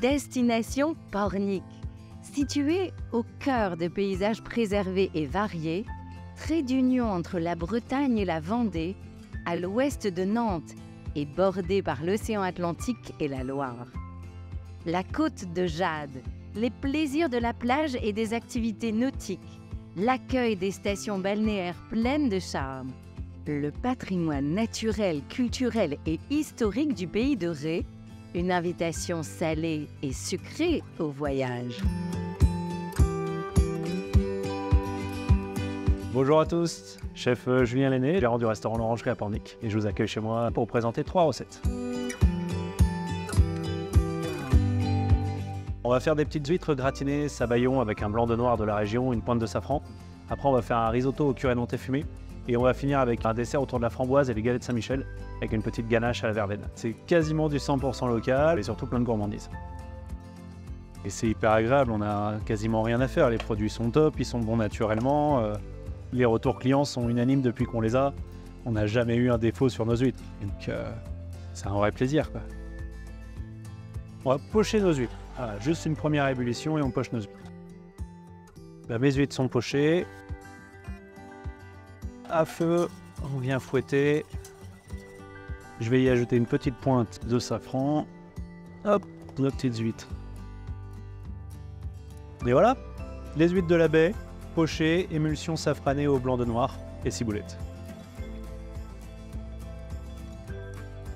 destination Pornic. Située au cœur de paysages préservés et variés, trait d'union entre la Bretagne et la Vendée, à l'ouest de Nantes et bordée par l'océan Atlantique et la Loire. La côte de Jade, les plaisirs de la plage et des activités nautiques, l'accueil des stations balnéaires pleines de charme, le patrimoine naturel, culturel et historique du pays de Ré, une invitation salée et sucrée au voyage. Bonjour à tous, chef Julien Lenné, gérant du restaurant L'Orangerie à Pornic, et je vous accueille chez moi pour vous présenter 3 recettes. On va faire des petites huîtres gratinées sabayon avec un blanc de noir de la région, une pointe de safran. Après on va faire un risotto au curé nantais fumé, et on va finir avec un dessert autour de la framboise et les galettes Saint-Michel, avec une petite ganache à la verveine. C'est quasiment du 100% local et surtout plein de gourmandise. Et c'est hyper agréable, on a quasiment rien à faire, les produits sont top, ils sont bons naturellement. Les retours clients sont unanimes depuis qu'on les a. On n'a jamais eu un défaut sur nos huîtres. Donc c'est un vrai plaisir, quoi. On va pocher nos huîtres. Voilà, juste une première ébullition et on poche nos huîtres. Là, mes huîtres sont pochées. À feu, on vient fouetter. Je vais y ajouter une petite pointe de safran. Hop, nos petites huîtres. Et voilà, les huîtres de la baie. Poché, émulsion safranée au blanc de noir et ciboulette.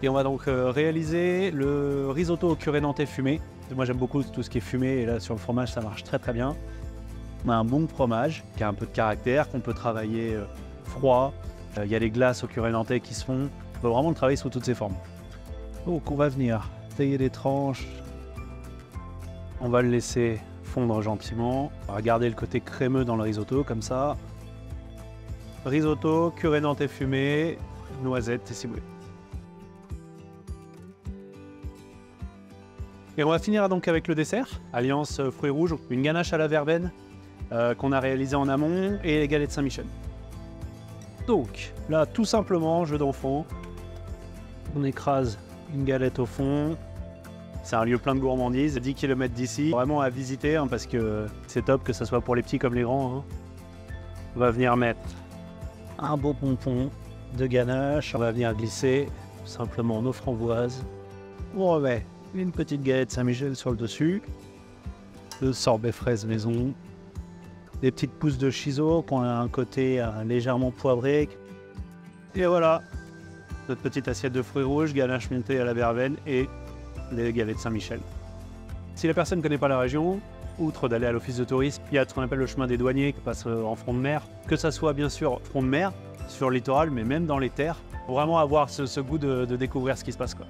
Et on va donc réaliser le risotto au curé nantais fumé. Moi j'aime beaucoup tout ce qui est fumé et là sur le fromage ça marche très très bien. On a un bon fromage qui a un peu de caractère, qu'on peut travailler froid. Il y a les glaces au curé nantais qui se font. On peut vraiment le travailler sous toutes ses formes. Donc on va venir tailler des tranches. On va le laisser fondre gentiment. On va garder le côté crémeux dans le risotto, comme ça. Risotto, curé nantais fumé, noisettes et ciboulette. Et on va finir donc avec le dessert, alliance fruits rouges, une ganache à la verveine qu'on a réalisée en amont et les galettes Saint-Michel. Donc là, tout simplement, jeu d'enfant, on écrase une galette au fond. C'est un lieu plein de gourmandises, 10 km d'ici, vraiment à visiter hein, parce que c'est top que ce soit pour les petits comme les grands. Hein. On va venir mettre un beau pompon de ganache, on va venir glisser tout simplement nos framboises. On remet une petite galette Saint-Michel sur le dessus, le sorbet fraise maison, des petites pousses de chiso qui ont un côté légèrement poivré. Et voilà, notre petite assiette de fruits rouges, ganache montée à la verveine et les galettes Saint-Michel. Si la personne ne connaît pas la région, outre d'aller à l'office de tourisme, il y a ce qu'on appelle le chemin des douaniers qui passe en front de mer, que ça soit bien sûr front de mer, sur le littoral, mais même dans les terres, pour vraiment avoir ce goût de découvrir ce qui se passe, quoi.